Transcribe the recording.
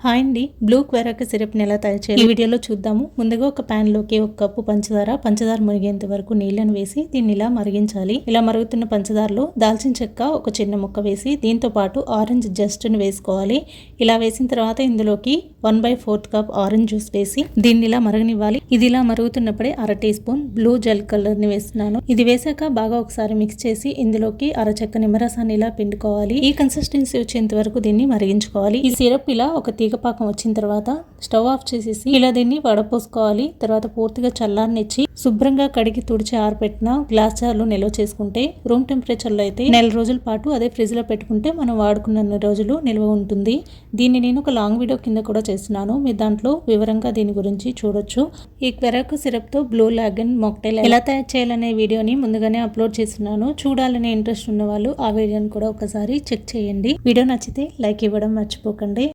Hi అండి, blue క్వెరాక సిరప్ని ఎలా తయారు చేయాలి ఈ వీడియోలో చూద్దాము. ముందుగా ఒక ప్యాన్ లోకి 1 కప్పు పంచదార మురిగేంత వరకు నీళ్ళని వేసి దీన్ని ఇలా మరిగించాలి. ఇలా మరుగుతున్న పంచదారలో దాల్చిన చెక్క ఒక చిన్న ముక్క వేసి దీంతో పాటు ఆరెంజ్ జస్ట్ని వేసుకోవాలి. ఇలా వేసిన తర్వాత ఇందులోకి 1/4 కప్ ఆరెంజ్ జ్యూస్ వేసి దీన్ని ఇలా మరగనివ్వాలి. ఇది ఇలా మరుగుతున్నప్పుడే 1/2 teaspoon blue gel colour ని వేస్తున్నాను. ఇది వేసాక బాగా ఒకసారి మిక్స్ చేసి ఇందులోకి 1/2 చెక్క నిమ్మరసాన్ని ఇలా పిండుకోవాలి. ఈ కన్సిస్టెన్సీ వచ్చేంత వరకు దీన్ని మరిగించుకోవాలి. ఈ సిరప్ ఇలా ఒక పాకం వచ్చిన తర్వాత స్టవ్ ఆఫ్ చేసేసి ఇలా దీన్ని వడపోసుకోవాలి. తర్వాత పూర్తిగా చల్లారనిచ్చి శుభ్రంగా కడిగి తుడిచి ఆరబెట్టిన గ్లాస్ జార్లో నిల్వ చేసుకుంటే రూమ్ టెంపరేచర్ లో అయితే 1 రోజుల పాటు అదే ఫ్రిడ్జ్ లో పెట్టుకుంటే మనం వాడుకున్న రోజులు నిల్వ ఉంటుంది. దీన్ని నేను ఒక లాంగ్ వీడియో కింద కూడా చేస్తున్నాను. మీరు దాంట్లో వివరంగా దీని గురించి చూడొచ్చు. ఈ క్వెరాక సిరప్ తో బ్లూ లాగన్ మాక్టైల్ ఎలా తయారు చేయాలనే వీడియోని ముందుగానే అప్లోడ్ చేస్తున్నాను. చూడాలనే ఇంట్రెస్ట్ ఉన్న వాళ్ళు ఆ వీడియోని కూడా ఒకసారి చెక్ చేయండి. వీడియో నచ్చితే లైక్ ఇవ్వడం మర్చిపోకండి.